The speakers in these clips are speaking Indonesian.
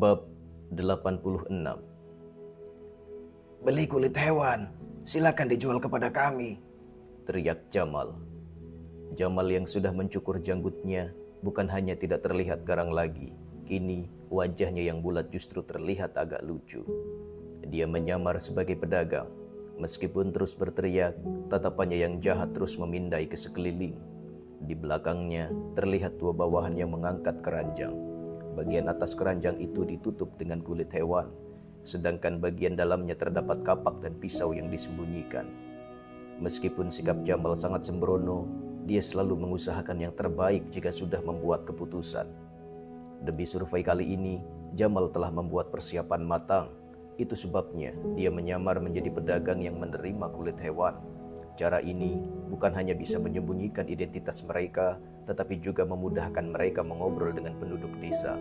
Bab 86. "Beli kulit hewan, silakan dijual kepada kami," teriak Jamal. Jamal yang sudah mencukur janggutnya bukan hanya tidak terlihat garang lagi, kini wajahnya yang bulat justru terlihat agak lucu. Dia menyamar sebagai pedagang. Meskipun terus berteriak, tatapannya yang jahat terus memindai ke sekeliling. Di belakangnya terlihat dua bawahan yang mengangkat keranjang. Bagian atas keranjang itu ditutup dengan kulit hewan, sedangkan bagian dalamnya terdapat kapak dan pisau yang disembunyikan. Meskipun sikap Jamal sangat sembrono, dia selalu mengusahakan yang terbaik jika sudah membuat keputusan. Demi survei kali ini, Jamal telah membuat persiapan matang. Itu sebabnya dia menyamar menjadi pedagang yang menerima kulit hewan. Cara ini bukan hanya bisa menyembunyikan identitas mereka, tetapi juga memudahkan mereka mengobrol dengan penduduk desa.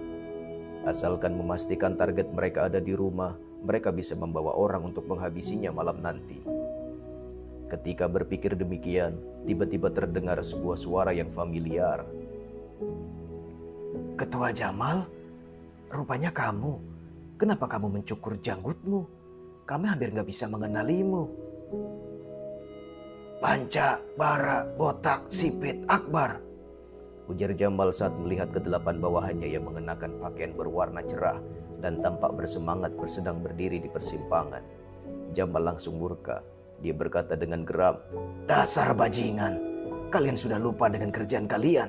Asalkan memastikan target mereka ada di rumah, mereka bisa membawa orang untuk menghabisinya malam nanti. Ketika berpikir demikian, tiba-tiba terdengar sebuah suara yang familiar. "Ketua Jamal, rupanya kamu. Kenapa kamu mencukur janggutmu? Kami hampir nggak bisa mengenalimu." "Panca, Bara, Botak, Sipit, Akbar," ujar Jamal saat melihat kedelapan bawahannya yang mengenakan pakaian berwarna cerah dan tampak bersemangat bersedang berdiri di persimpangan. Jamal langsung murka. Dia berkata dengan geram, "Dasar bajingan, kalian sudah lupa dengan kerjaan kalian.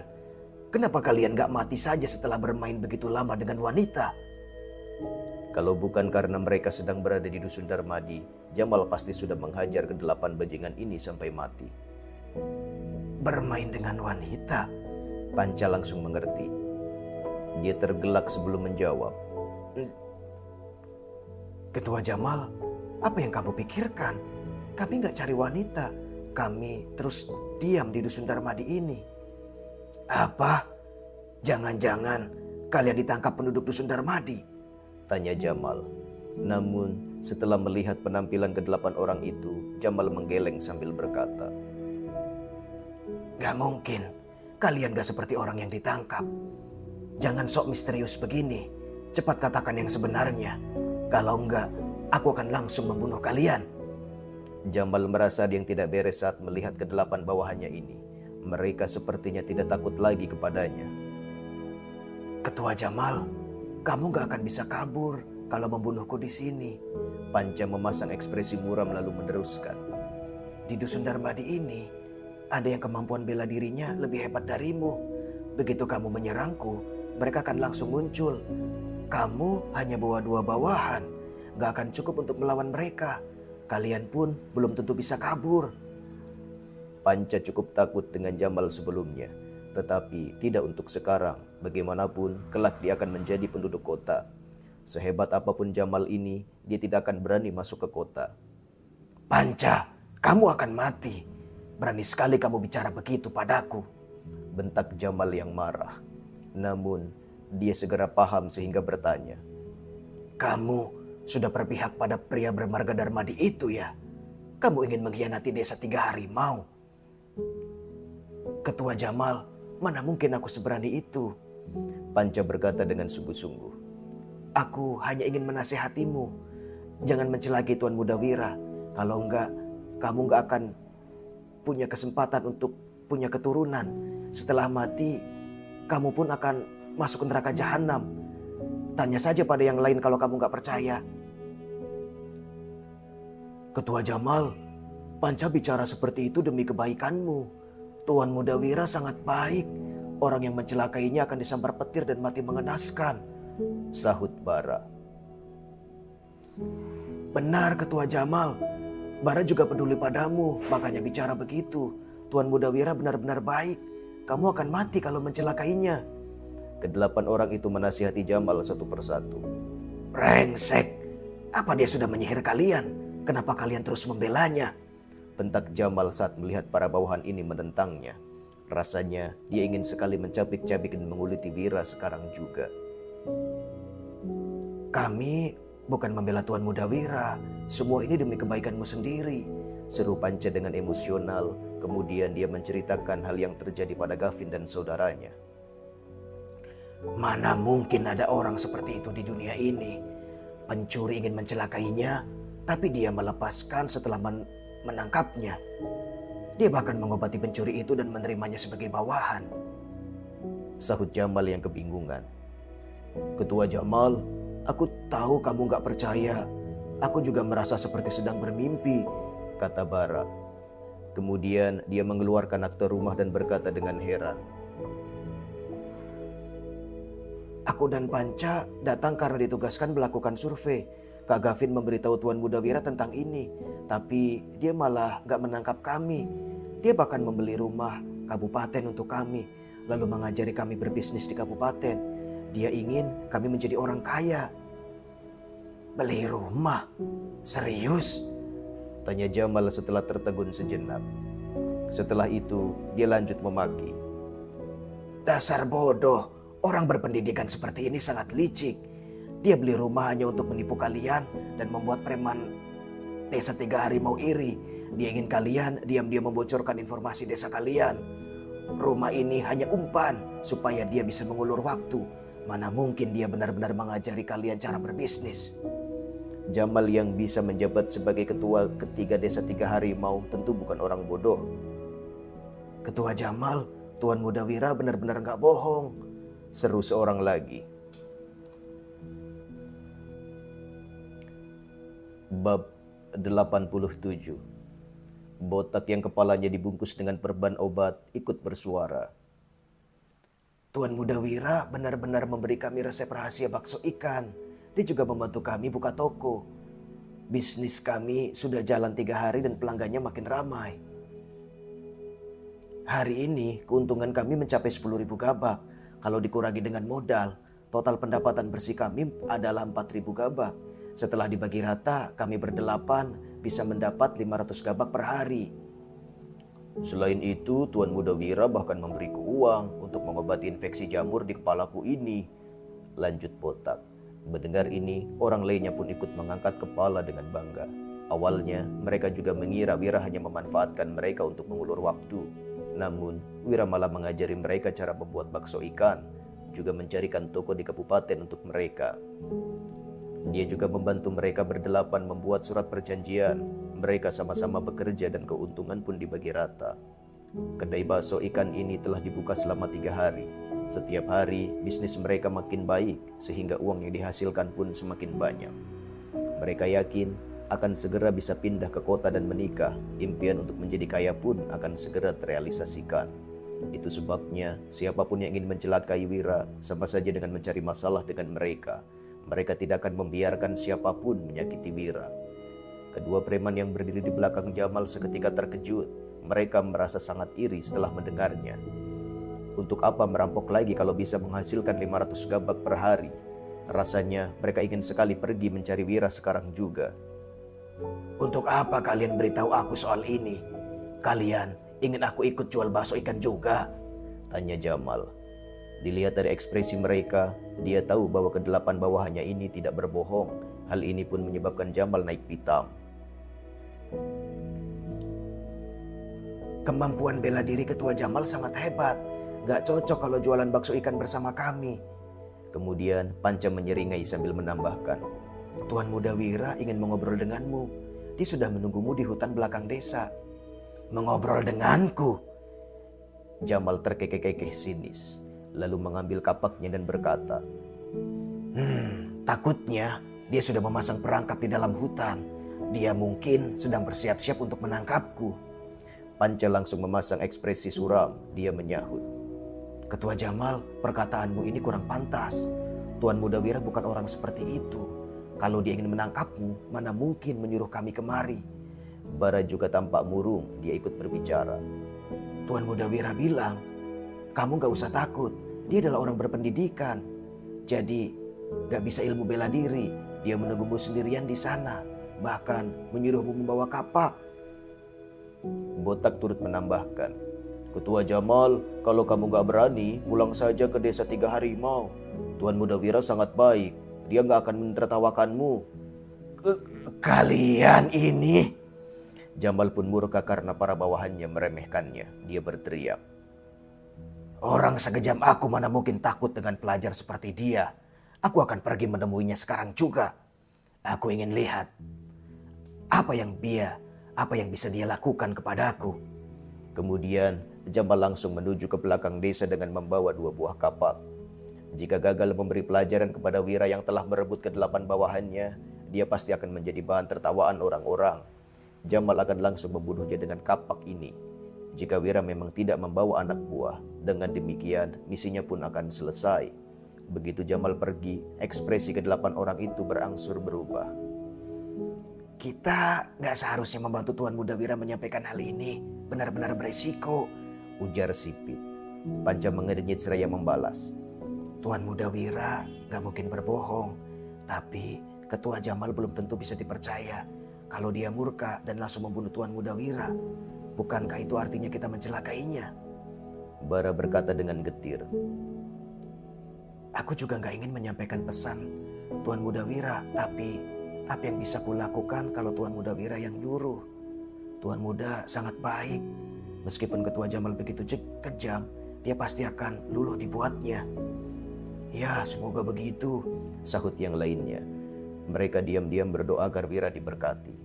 Kenapa kalian gak mati saja setelah bermain begitu lama dengan wanita?" Kalau bukan karena mereka sedang berada di Dusun Darmadi, Jamal pasti sudah menghajar kedelapan bajingan ini sampai mati. "Bermain dengan wanita?" Panca langsung mengerti. Dia tergelak sebelum menjawab. "Ketua Jamal, apa yang kamu pikirkan? Kami gak cari wanita. Kami terus diam di Dusun Darmadi ini." "Apa? Jangan-jangan kalian ditangkap penduduk Dusun Darmadi?" tanya Jamal. Namun setelah melihat penampilan kedelapan orang itu, Jamal menggeleng sambil berkata, "Gak mungkin. Kalian gak seperti orang yang ditangkap. Jangan sok misterius begini. Cepat katakan yang sebenarnya. Kalau enggak, aku akan langsung membunuh kalian." Jamal merasa ada yang tidak beres saat melihat kedelapan bawahannya ini. Mereka sepertinya tidak takut lagi kepadanya. "Ketua Jamal, kamu gak akan bisa kabur kalau membunuhku di sini." Panca memasang ekspresi muram lalu meneruskan. "Di Dusun Darmadi ini, ada yang kemampuan bela dirinya lebih hebat darimu. Begitu kamu menyerangku, mereka akan langsung muncul. Kamu hanya bawa dua bawahan, gak akan cukup untuk melawan mereka. Kalian pun belum tentu bisa kabur." Panca cukup takut dengan Jamal sebelumnya, tetapi tidak untuk sekarang. Bagaimanapun, kelak dia akan menjadi penduduk kota. Sehebat apapun Jamal ini, dia tidak akan berani masuk ke kota. "Panca, kamu akan mati. Berani sekali kamu bicara begitu padaku," bentak Jamal yang marah. Namun, dia segera paham sehingga bertanya, "Kamu sudah berpihak pada pria bermarga Darmadi itu ya? Kamu ingin mengkhianati desa 3 harimau?" "Ketua Jamal, mana mungkin aku seberani itu." Panca berkata dengan sungguh-sungguh. "Aku hanya ingin menasehatimu. Jangan mencelakai Tuan Mudawira. Kalau enggak, kamu enggak akan punya kesempatan untuk punya keturunan. Setelah mati, kamu pun akan masuk ke neraka jahanam. Tanya saja pada yang lain kalau kamu enggak percaya." "Ketua Jamal, Panca bicara seperti itu demi kebaikanmu. Tuan Mudawira sangat baik. Orang yang mencelakainya akan disambar petir dan mati mengenaskan," sahut Bara. "Benar Ketua Jamal. Bara juga peduli padamu, makanya bicara begitu. Tuan Mudawira benar-benar baik. Kamu akan mati kalau mencelakainya." Kedelapan orang itu menasihati Jamal satu persatu. "Brengsek, apa dia sudah menyihir kalian? Kenapa kalian terus membelanya?" bentak Jamal saat melihat para bawahan ini menentangnya. Rasanya dia ingin sekali mencabik-cabik dan menguliti Wira sekarang juga. "Kami bukan membela Tuan Mudawira. Semua ini demi kebaikanmu sendiri," seru Panca dengan emosional. Kemudian dia menceritakan hal yang terjadi pada Gavin dan saudaranya. Mana mungkin ada orang seperti itu di dunia ini. Pencuri ingin mencelakainya, tapi dia melepaskan setelah menangkapnya. Dia bahkan mengobati pencuri itu dan menerimanya sebagai bawahan. Sahut Jamal yang kebingungan. Ketua Jamal, aku tahu kamu gak percaya. Aku juga merasa seperti sedang bermimpi, kata Bara. Kemudian dia mengeluarkan akte rumah dan berkata dengan heran. Aku dan Panca datang karena ditugaskan melakukan survei. Kak Gavin memberitahu Tuan Mudawira tentang ini, tapi dia malah gak menangkap kami. Dia bahkan membeli rumah kabupaten untuk kami, lalu mengajari kami berbisnis di kabupaten. Dia ingin kami menjadi orang kaya. Beli rumah? Serius? Tanya Jamal setelah tertegun sejenak. Setelah itu dia lanjut memaki. Dasar bodoh, orang berpendidikan seperti ini sangat licik. Dia beli rumah hanya untuk menipu kalian dan membuat preman desa 3 Harimau iri. Dia ingin kalian diam-diam membocorkan informasi desa kalian. Rumah ini hanya umpan supaya dia bisa mengulur waktu. Mana mungkin dia benar-benar mengajari kalian cara berbisnis. Jamal yang bisa menjabat sebagai ketua ketiga desa 3 Harimau tentu bukan orang bodoh. Ketua Jamal, Tuan Mudawira benar-benar gak bohong, seru seorang lagi. Bab 87. Botak yang kepalanya dibungkus dengan perban obat ikut bersuara. Tuan Mudawira benar-benar memberi kami resep rahasia bakso ikan. Dia juga membantu kami buka toko. Bisnis kami sudah jalan 3 hari dan pelanggannya makin ramai. Hari ini keuntungan kami mencapai 10.000 gabak. Kalau dikurangi dengan modal, total pendapatan bersih kami adalah 4.000 gabak. Setelah dibagi rata, kami berdelapan bisa mendapat 500 gabak per hari. Selain itu, Tuan Mudawira bahkan memberiku uang untuk mengobati infeksi jamur di kepalaku ini. Lanjut Botak. Mendengar ini, orang lainnya pun ikut mengangkat kepala dengan bangga. Awalnya, mereka juga mengira Wira hanya memanfaatkan mereka untuk mengulur waktu. Namun, Wira malah mengajari mereka cara membuat bakso ikan, juga mencarikan toko di kabupaten untuk mereka. Dia juga membantu mereka berdelapan membuat surat perjanjian. Mereka sama-sama bekerja dan keuntungan pun dibagi rata. Kedai bakso ikan ini telah dibuka selama 3 hari. Setiap hari bisnis mereka makin baik sehingga uang yang dihasilkan pun semakin banyak. Mereka yakin akan segera bisa pindah ke kota dan menikah. Impian untuk menjadi kaya pun akan segera terrealisasikan. Itu sebabnya siapapun yang ingin mencelakai Wira sama saja dengan mencari masalah dengan mereka. Mereka tidak akan membiarkan siapapun menyakiti Wira. Kedua preman yang berdiri di belakang Jamal seketika terkejut. Mereka merasa sangat iri setelah mendengarnya. Untuk apa merampok lagi kalau bisa menghasilkan 500 gabak per hari? Rasanya mereka ingin sekali pergi mencari Wira sekarang juga. Untuk apa kalian beritahu aku soal ini? Kalian ingin aku ikut jual bakso ikan juga? Tanya Jamal. Dilihat dari ekspresi mereka, dia tahu bahwa kedelapan bawahannya ini tidak berbohong. Hal ini pun menyebabkan Jamal naik pitam. Kemampuan bela diri Ketua Jamal sangat hebat. Gak cocok kalau jualan bakso ikan bersama kami. Kemudian Panca menyeringai sambil menambahkan. Tuan Mudawira ingin mengobrol denganmu. Dia sudah menunggumu di hutan belakang desa. Mengobrol denganku? Jamal terkekeh-kekeh sinis. Lalu mengambil kapaknya dan berkata, takutnya dia sudah memasang perangkap di dalam hutan. Dia mungkin sedang bersiap-siap untuk menangkapku. Panca langsung memasang ekspresi suram. Dia menyahut, Ketua Jamal, perkataanmu ini kurang pantas. Tuan Mudawira bukan orang seperti itu. Kalau dia ingin menangkapmu, mana mungkin menyuruh kami kemari. Bara juga tampak murung. Dia ikut berbicara. Tuan Mudawira bilang, kamu gak usah takut, dia adalah orang berpendidikan. Jadi gak bisa ilmu bela diri. Dia menunggumu sendirian di sana. Bahkan menyuruhmu membawa kapak. Botak turut menambahkan, Ketua Jamal, kalau kamu gak berani, pulang saja ke desa 3 Harimau. Tuan Mudawira sangat baik. Dia gak akan menertawakanmu. Kalian ini... Jamal pun murka karena para bawahannya meremehkannya. Dia berteriak, Orang sekejam aku mana mungkin takut dengan pelajar seperti dia. Aku akan pergi menemuinya sekarang juga. Aku ingin lihat apa yang bisa dia lakukan kepadaku. Kemudian Jamal langsung menuju ke belakang desa dengan membawa 2 buah kapak. Jika gagal memberi pelajaran kepada Wira yang telah merebut ke-8 bawahannya, dia pasti akan menjadi bahan tertawaan orang-orang. Jamal akan langsung membunuhnya dengan kapak ini. Jika Wira memang tidak membawa anak buah, dengan demikian misinya pun akan selesai. Begitu Jamal pergi, ekspresi ke-8 orang itu berangsur berubah. Kita gak seharusnya membantu Tuan Muda Wira menyampaikan hal ini. Benar-benar beresiko, ujar Sipit. Panca mengernyit seraya membalas. Tuan Muda Wira gak mungkin berbohong. Tapi Ketua Jamal belum tentu bisa dipercaya. Kalau dia murka dan langsung membunuh Tuan Muda Wira, bukankah itu artinya kita mencelakainya? Bara berkata dengan getir. Aku juga gak ingin menyampaikan pesan Tuan Muda Wira, tapi apa yang bisa kulakukan kalau Tuan Muda Wira yang nyuruh? Tuan Muda sangat baik. Meskipun Ketua Jamal begitu kejam, dia pasti akan luluh dibuatnya. Ya, semoga begitu, sahut yang lainnya. Mereka diam-diam berdoa agar Wira diberkati.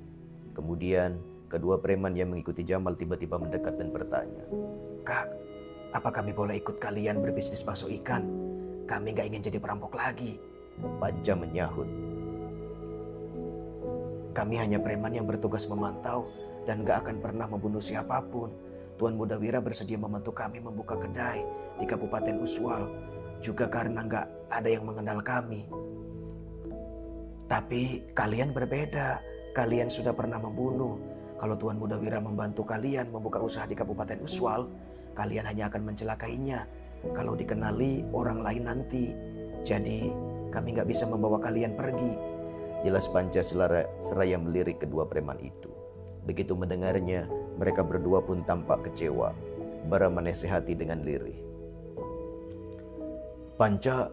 Kemudian, kedua preman yang mengikuti Jamal tiba-tiba mendekat dan bertanya. Kak, apa kami boleh ikut kalian berbisnis bakso ikan? Kami gak ingin jadi perampok lagi. Panca menyahut. Kami hanya preman yang bertugas memantau dan gak akan pernah membunuh siapapun. Tuan Muda Wira bersedia membantu kami membuka kedai di Kabupaten Uswal. Juga karena gak ada yang mengenal kami. Tapi kalian berbeda. Kalian sudah pernah membunuh. Kalau Tuan Muda Wira membantu kalian membuka usaha di Kabupaten Uswal, kalian hanya akan mencelakainya kalau dikenali orang lain nanti. Jadi kami gak bisa membawa kalian pergi. Jelas Panca seraya melirik kedua preman itu. Begitu mendengarnya, mereka berdua pun tampak kecewa. Bara menasihati dengan lirih. Panca,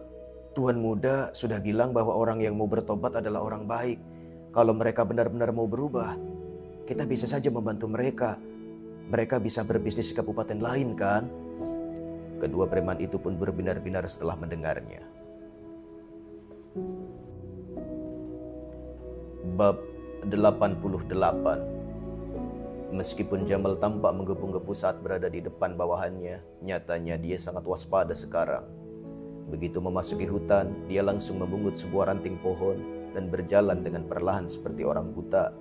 Tuan Muda sudah bilang bahwa orang yang mau bertobat adalah orang baik. Kalau mereka benar-benar mau berubah, kita bisa saja membantu mereka. Mereka bisa berbisnis di kabupaten lain kan? Kedua preman itu pun berbinar-binar setelah mendengarnya. Bab 88. Meskipun Jamal tampak menggebu-gebu saat berada di depan bawahannya, nyatanya dia sangat waspada sekarang. Begitu memasuki hutan, dia langsung memungut sebuah ranting pohon dan berjalan dengan perlahan seperti orang buta.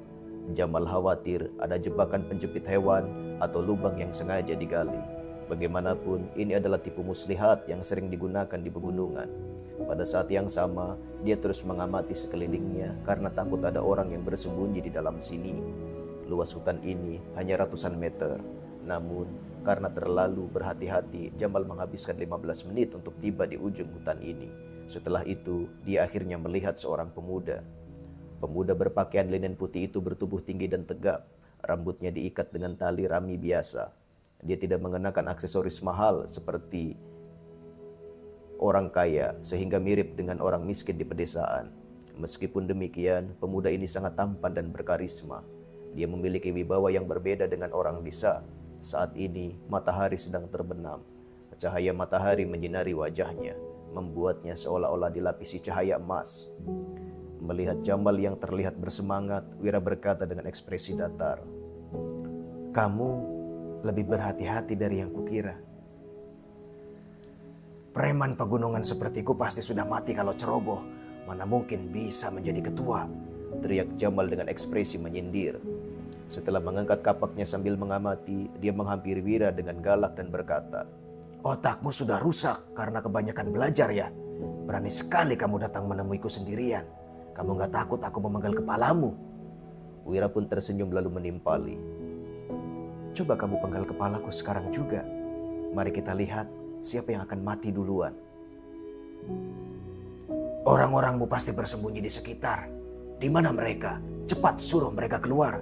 Jamal khawatir ada jebakan penjepit hewan atau lubang yang sengaja digali. Bagaimanapun, ini adalah tipu muslihat yang sering digunakan di pegunungan. Pada saat yang sama, dia terus mengamati sekelilingnya karena takut ada orang yang bersembunyi di dalam sini. Luas hutan ini hanya ratusan meter. Namun, karena terlalu berhati-hati, Jamal menghabiskan 15 menit untuk tiba di ujung hutan ini. Setelah itu, dia akhirnya melihat seorang pemuda. Pemuda berpakaian linen putih itu bertubuh tinggi dan tegap. Rambutnya diikat dengan tali rami biasa. Dia tidak mengenakan aksesoris mahal seperti orang kaya, sehingga mirip dengan orang miskin di pedesaan. Meskipun demikian, pemuda ini sangat tampan dan berkarisma. Dia memiliki wibawa yang berbeda dengan orang desa. Saat ini, matahari sedang terbenam. Cahaya matahari menyinari wajahnya, membuatnya seolah-olah dilapisi cahaya emas. Melihat Jamal yang terlihat bersemangat, Wira berkata dengan ekspresi datar. Kamu lebih berhati-hati dari yang kukira. Preman pegunungan sepertiku pasti sudah mati kalau ceroboh. Mana mungkin bisa menjadi ketua? Teriak Jamal dengan ekspresi menyindir. Setelah mengangkat kapaknya sambil mengamati, dia menghampiri Wira dengan galak dan berkata, Otakmu sudah rusak karena kebanyakan belajar ya. Berani sekali kamu datang menemuiku sendirian. Kamu gak takut aku memenggal kepalamu? Wira pun tersenyum lalu menimpali. Coba kamu penggal kepalaku sekarang juga. Mari kita lihat siapa yang akan mati duluan. Orang-orangmu pasti bersembunyi di sekitar. Di mana mereka? Cepat suruh mereka keluar.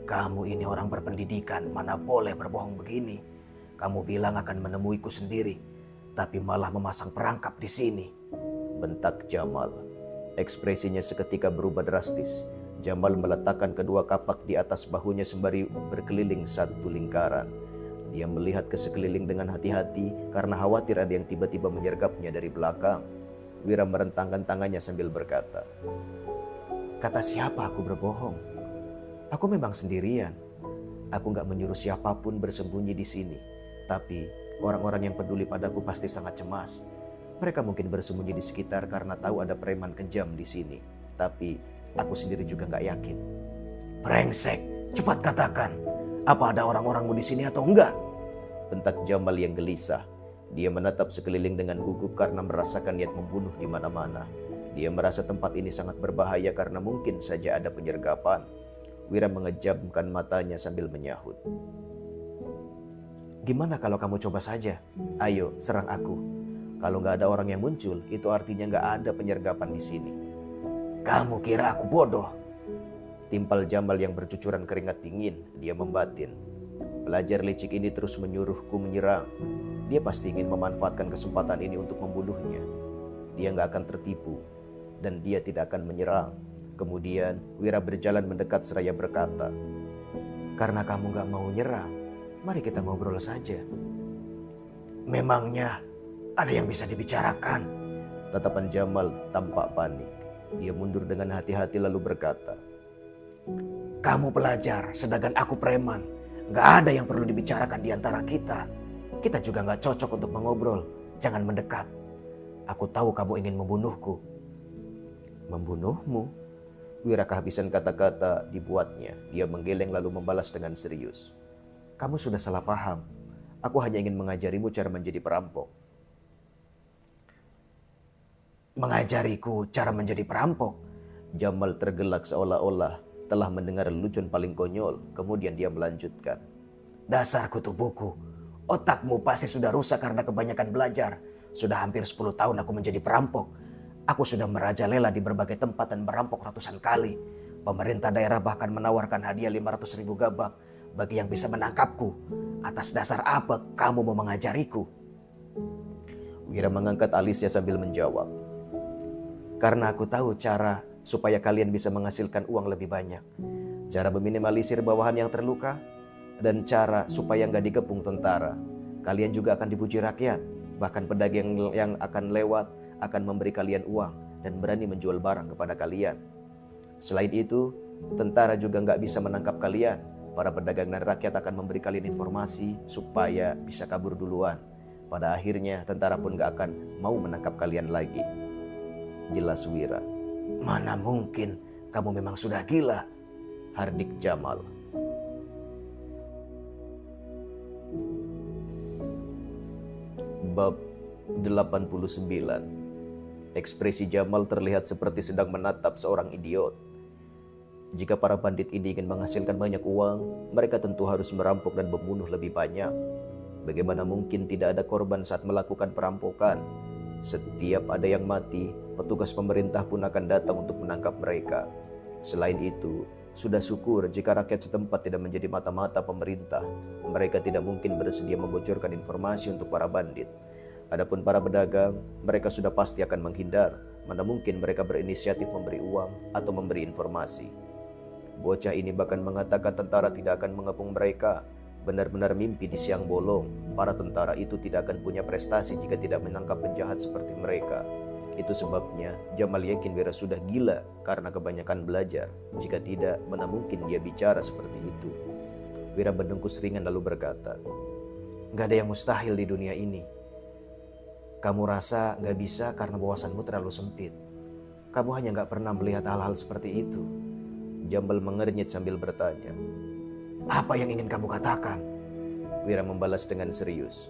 Kamu ini orang berpendidikan, mana boleh berbohong begini. Kamu bilang akan menemuiku sendiri, tapi malah memasang perangkap di sini. Bentak Jamal. Ekspresinya seketika berubah drastis. Jamal meletakkan kedua kapak di atas bahunya sembari berkeliling satu lingkaran. Dia melihat ke sekeliling dengan hati-hati karena khawatir ada yang tiba-tiba menyergapnya dari belakang. Wira merentangkan tangannya sambil berkata, Kata siapa aku berbohong? Aku memang sendirian. Aku gak menyuruh siapapun bersembunyi di sini. Tapi orang-orang yang peduli padaku pasti sangat cemas. Mereka mungkin bersembunyi di sekitar karena tahu ada preman kejam di sini. Tapi aku sendiri juga gak yakin. Brengsek, cepat katakan. Apa ada orang-orangmu di sini atau enggak? Bentak Jamal yang gelisah. Dia menatap sekeliling dengan gugup karena merasakan niat membunuh di mana-mana. Dia merasa tempat ini sangat berbahaya karena mungkin saja ada penyergapan. Wira mengejamkan matanya sambil menyahut. Gimana kalau kamu coba saja? Ayo, serang aku. Kalau nggak ada orang yang muncul, itu artinya nggak ada penyergapan di sini. Kamu kira aku bodoh? Timpal Jamal yang bercucuran keringat dingin. Dia membatin. Pelajar licik ini terus menyuruhku menyerang. Dia pasti ingin memanfaatkan kesempatan ini untuk membunuhnya. Dia nggak akan tertipu. Dan dia tidak akan menyerang. Kemudian Wira berjalan mendekat seraya berkata, Karena kamu nggak mau nyerang, mari kita ngobrol saja. Memangnya ada yang bisa dibicarakan? Tatapan Jamal tampak panik. Dia mundur dengan hati-hati lalu berkata, Kamu pelajar, sedangkan aku preman. Gak ada yang perlu dibicarakan di antara kita. Kita juga gak cocok untuk mengobrol. Jangan mendekat. Aku tahu kamu ingin membunuhku. Membunuhmu? Wira kehabisan kata-kata dibuatnya. Dia menggeleng lalu membalas dengan serius. Kamu sudah salah paham. Aku hanya ingin mengajarimu cara menjadi perampok. Mengajariku cara menjadi perampok? Jamal tergelak seolah-olah telah mendengar lelucon paling konyol. Kemudian dia melanjutkan. Dasar kutu buku. Otakmu pasti sudah rusak karena kebanyakan belajar. Sudah hampir 10 tahun aku menjadi perampok. Aku sudah merajalela di berbagai tempat dan merampok ratusan kali. Pemerintah daerah bahkan menawarkan hadiah 500.000 gabak bagi yang bisa menangkapku. Atas dasar apa kamu mau mengajariku? Wira mengangkat alisnya sambil menjawab. Karena aku tahu cara supaya kalian bisa menghasilkan uang lebih banyak. Cara meminimalisir bawahan yang terluka. Dan cara supaya nggak dikepung tentara. Kalian juga akan dipuji rakyat. Bahkan pedagang yang akan lewat akan memberi kalian uang dan berani menjual barang kepada kalian. Selain itu, tentara juga nggak bisa menangkap kalian. Para pedagang dan rakyat akan memberi kalian informasi supaya bisa kabur duluan. Pada akhirnya tentara pun nggak akan mau menangkap kalian lagi. Jelas Wira. Mana mungkin, kamu memang sudah gila. Hardik Jamal. Bab 89. Ekspresi Jamal terlihat seperti sedang menatap seorang idiot. Jika para bandit ini ingin menghasilkan banyak uang, mereka tentu harus merampok dan membunuh lebih banyak. Bagaimana mungkin tidak ada korban saat melakukan perampokan? Setiap ada yang mati, petugas pemerintah pun akan datang untuk menangkap mereka. Selain itu, sudah syukur jika rakyat setempat tidak menjadi mata-mata pemerintah. Mereka tidak mungkin bersedia membocorkan informasi untuk para bandit. Adapun para pedagang, mereka sudah pasti akan menghindar. Mana mungkin mereka berinisiatif memberi uang atau memberi informasi. Bocah ini bahkan mengatakan tentara tidak akan mengepung mereka. Benar-benar mimpi di siang bolong. Para tentara itu tidak akan punya prestasi jika tidak menangkap penjahat seperti mereka. Itu sebabnya Jamal yakin Wira sudah gila karena kebanyakan belajar. Jika tidak, mana mungkin dia bicara seperti itu. Wira berdengkus ringan lalu berkata, Gak ada yang mustahil di dunia ini. Kamu rasa gak bisa karena wawasanmu terlalu sempit. Kamu hanya gak pernah melihat hal-hal seperti itu. Jamal mengernyit sambil bertanya, Apa yang ingin kamu katakan? Wira membalas dengan serius.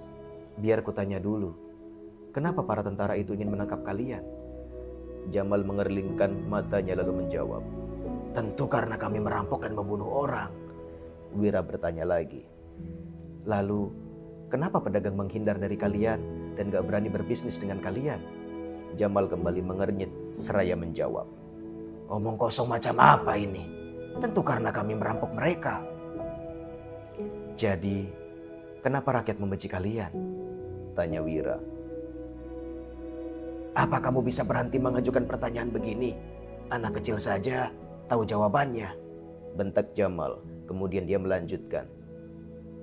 Biar kutanya dulu. Kenapa para tentara itu ingin menangkap kalian? Jamal mengerlingkan matanya lalu menjawab, Tentu karena kami merampok dan membunuh orang. Wira bertanya lagi, Lalu, kenapa pedagang menghindar dari kalian dan gak berani berbisnis dengan kalian? Jamal kembali mengernyit seraya menjawab, Omong kosong macam apa ini? Tentu karena kami merampok mereka. Jadi, kenapa rakyat membenci kalian? Tanya Wira. Apa kamu bisa berhenti mengajukan pertanyaan begini? Anak kecil saja tahu jawabannya. Bentak Jamal. Kemudian dia melanjutkan.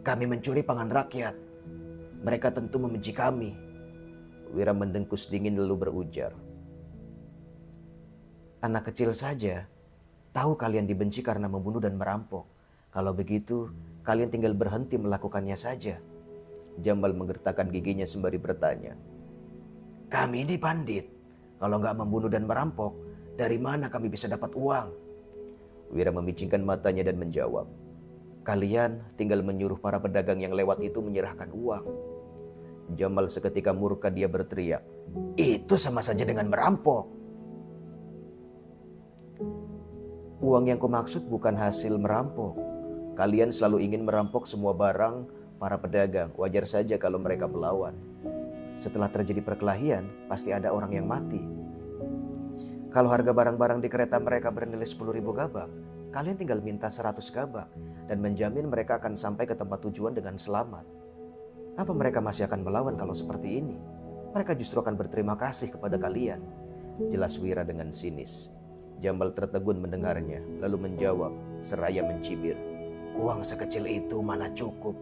Kami mencuri pangan rakyat. Mereka tentu membenci kami. Wira mendengkus dingin lalu berujar. Anak kecil saja tahu kalian dibenci karena membunuh dan merampok. Kalau begitu, kalian tinggal berhenti melakukannya saja. Jamal menggertakkan giginya sembari bertanya. Kami ini bandit. Kalau nggak membunuh dan merampok, dari mana kami bisa dapat uang? Wira memicingkan matanya dan menjawab. Kalian tinggal menyuruh para pedagang yang lewat itu menyerahkan uang. Jamal seketika murka, dia berteriak. Itu sama saja dengan merampok. Uang yang kumaksud bukan hasil merampok. Kalian selalu ingin merampok semua barang para pedagang. Wajar saja kalau mereka melawan. Setelah terjadi perkelahian, pasti ada orang yang mati. Kalau harga barang-barang di kereta mereka bernilai 10.000 gabak, kalian tinggal minta 100 gabak dan menjamin mereka akan sampai ke tempat tujuan dengan selamat. Apa mereka masih akan melawan kalau seperti ini? Mereka justru akan berterima kasih kepada kalian. Jelas Wira dengan sinis. Jamal tertegun mendengarnya, lalu menjawab seraya mencibir. Uang sekecil itu mana cukup?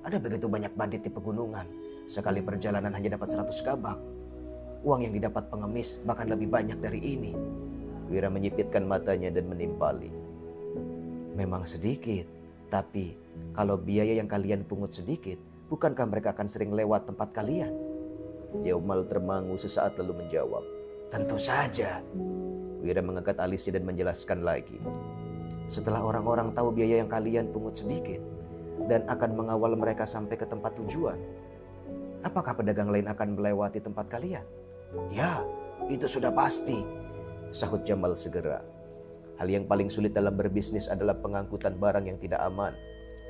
Ada begitu banyak bandit di pegunungan. Sekali perjalanan hanya dapat 100 gabak. Uang yang didapat pengemis bahkan lebih banyak dari ini. Wira menyipitkan matanya dan menimpali. Memang sedikit, tapi kalau biaya yang kalian pungut sedikit, bukankah mereka akan sering lewat tempat kalian? Jamal termangu sesaat lalu menjawab. Tentu saja. Wira mengangkat alisnya dan menjelaskan lagi. Setelah orang-orang tahu biaya yang kalian pungut sedikit dan akan mengawal mereka sampai ke tempat tujuan, apakah pedagang lain akan melewati tempat kalian? Ya, itu sudah pasti, sahut Jamal segera. Hal yang paling sulit dalam berbisnis adalah pengangkutan barang yang tidak aman.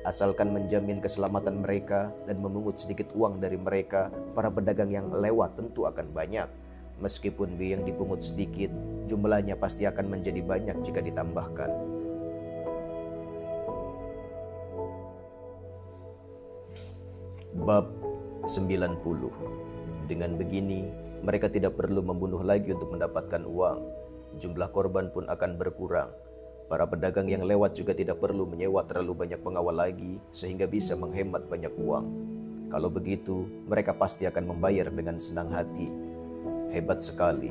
Asalkan menjamin keselamatan mereka dan memungut sedikit uang dari mereka, para pedagang yang lewat tentu akan banyak. Meskipun biaya yang dipungut sedikit, jumlahnya pasti akan menjadi banyak jika ditambahkan. Bab 90. Dengan begini, mereka tidak perlu membunuh lagi untuk mendapatkan uang. Jumlah korban pun akan berkurang. Para pedagang yang lewat juga tidak perlu menyewa terlalu banyak pengawal lagi sehingga bisa menghemat banyak uang. Kalau begitu, mereka pasti akan membayar dengan senang hati. Hebat sekali.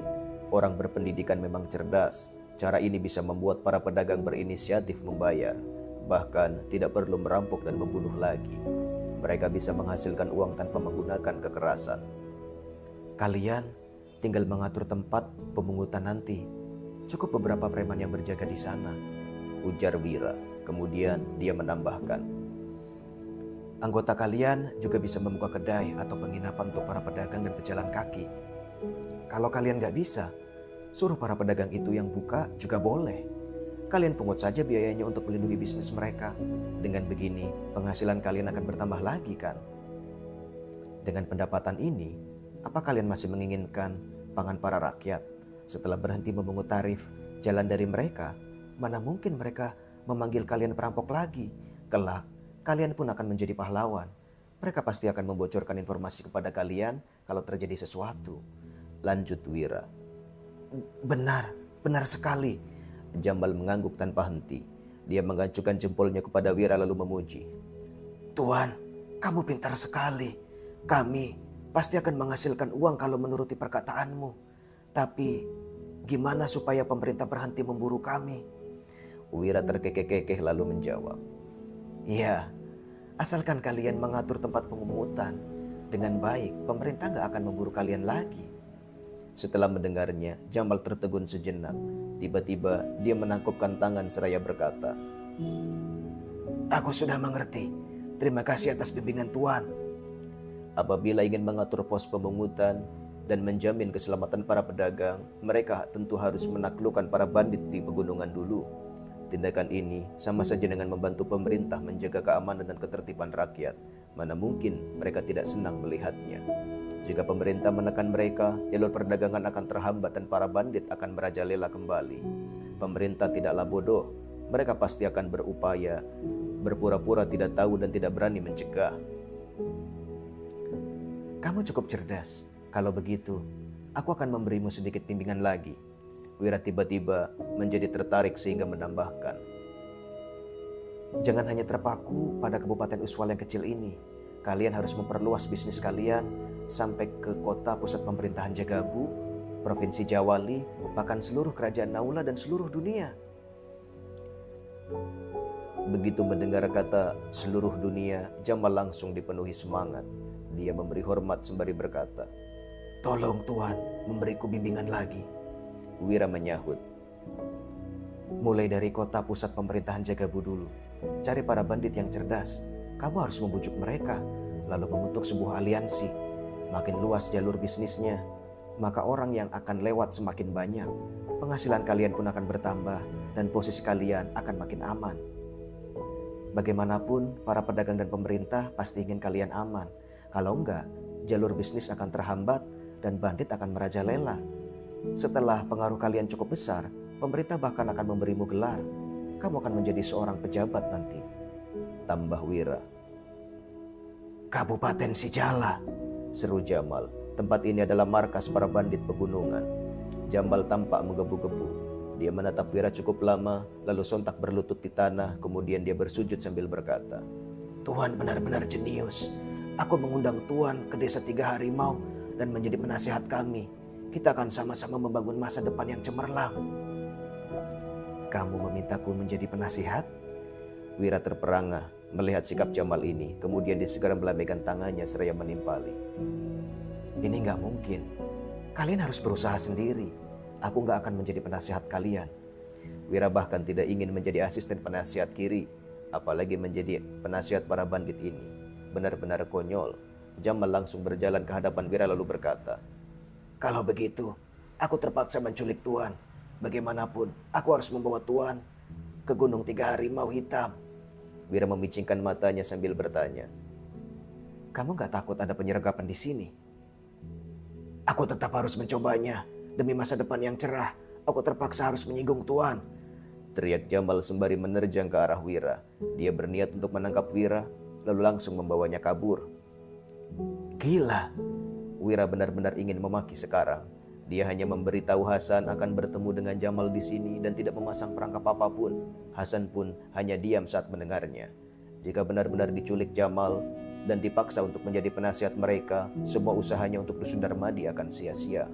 Orang berpendidikan memang cerdas. Cara ini bisa membuat para pedagang berinisiatif membayar. Bahkan tidak perlu merampok dan membunuh lagi. Mereka bisa menghasilkan uang tanpa menggunakan kekerasan. Kalian tinggal mengatur tempat pemungutan nanti. Cukup beberapa preman yang berjaga di sana, ujar Wira. Kemudian dia menambahkan. Anggota kalian juga bisa membuka kedai atau penginapan untuk para pedagang dan pejalan kaki. Kalau kalian gak bisa, suruh para pedagang itu yang buka juga boleh. Kalian pungut saja biayanya untuk melindungi bisnis mereka. Dengan begini, penghasilan kalian akan bertambah lagi kan? Dengan pendapatan ini, apa kalian masih menginginkan pangan para rakyat? Setelah berhenti memungut tarif jalan dari mereka, mana mungkin mereka memanggil kalian perampok lagi? Kelak, kalian pun akan menjadi pahlawan. Mereka pasti akan membocorkan informasi kepada kalian kalau terjadi sesuatu. Lanjut Wira. Benar sekali. Jamal mengangguk tanpa henti. Dia mengacukan jempolnya kepada Wira lalu memuji. Tuan, kamu pintar sekali. Kami pasti akan menghasilkan uang kalau menuruti perkataanmu. Tapi gimana supaya pemerintah berhenti memburu kami? Wira terkekeh-kekeh lalu menjawab. Ya, asalkan kalian mengatur tempat pemungutan dengan baik, pemerintah gak akan memburu kalian lagi. Setelah mendengarnya, Jamal tertegun sejenak. Tiba-tiba dia menangkupkan tangan seraya berkata, Aku sudah mengerti. Terima kasih atas bimbingan Tuan. Apabila ingin mengatur pos pemungutan dan menjamin keselamatan para pedagang, mereka tentu harus menaklukkan para bandit di pegunungan dulu. Tindakan ini sama saja dengan membantu pemerintah menjaga keamanan dan ketertiban rakyat. Mana mungkin mereka tidak senang melihatnya. Jika pemerintah menekan mereka, jalur perdagangan akan terhambat dan para bandit akan merajalela kembali. Pemerintah tidaklah bodoh. Mereka pasti akan berupaya, berpura-pura tidak tahu dan tidak berani mencegah. Kamu cukup cerdas. Kalau begitu, aku akan memberimu sedikit bimbingan lagi. Wira tiba-tiba menjadi tertarik sehingga menambahkan. Jangan hanya terpaku pada Kabupaten Uswal yang kecil ini. Kalian harus memperluas bisnis kalian sampai ke kota pusat pemerintahan Jagabu, Provinsi Jawali, bahkan seluruh kerajaan Naula dan seluruh dunia. Begitu mendengar kata seluruh dunia, Jamal langsung dipenuhi semangat. Dia memberi hormat sembari berkata, Tolong Tuan, memberiku bimbingan lagi. Wira menyahut, Mulai dari kota pusat pemerintahan Jagabu dulu. Cari para bandit yang cerdas. Kamu harus membujuk mereka, lalu membentuk sebuah aliansi. Makin luas jalur bisnisnya, maka orang yang akan lewat semakin banyak. Penghasilan kalian pun akan bertambah dan posisi kalian akan makin aman. Bagaimanapun, para pedagang dan pemerintah pasti ingin kalian aman. Kalau enggak, jalur bisnis akan terhambat dan bandit akan merajalela. Setelah pengaruh kalian cukup besar, pemerintah bahkan akan memberimu gelar. Kamu akan menjadi seorang pejabat nanti. Tambah Wira. Kabupaten Sijala, Seru Jamal. Tempat ini adalah markas para bandit pegunungan. Jamal tampak menggebu-gebu. Dia menatap Wira cukup lama, lalu sontak berlutut di tanah, kemudian dia bersujud sambil berkata, Tuan benar-benar jenius. Aku mengundang Tuan ke desa Tiga Harimau dan menjadi penasihat kami. Kita akan sama-sama membangun masa depan yang cemerlang. Kamu memintaku menjadi penasihat? Wira terperangah melihat sikap Jamal ini, kemudian dia segera melambaikan tangannya seraya menimpali. Ini nggak mungkin. Kalian harus berusaha sendiri. Aku nggak akan menjadi penasihat kalian. Wira bahkan tidak ingin menjadi asisten penasihat kiri, apalagi menjadi penasihat para bandit ini. Benar-benar konyol. Jamal langsung berjalan ke hadapan Wira lalu berkata, Kalau begitu, aku terpaksa menculik Tuan. Bagaimanapun, aku harus membawa Tuan ke Gunung Tiga Harimau Hitam. Wira memicingkan matanya sambil bertanya, Kamu nggak takut ada penyergapan di sini? Aku tetap harus mencobanya. Demi masa depan yang cerah, aku terpaksa harus menyinggung Tuan. teriak Jamal sembari menerjang ke arah Wira. Dia berniat untuk menangkap Wira, lalu langsung membawanya kabur. Gila. Wira benar-benar ingin memaki sekarang. Dia hanya memberitahu Hasan akan bertemu dengan Jamal di sini dan tidak memasang perangkap apapun. Hasan pun hanya diam saat mendengarnya. Jika benar-benar diculik Jamal dan dipaksa untuk menjadi penasihat mereka, semua usahanya untuk Dusun Darmadi akan sia-sia.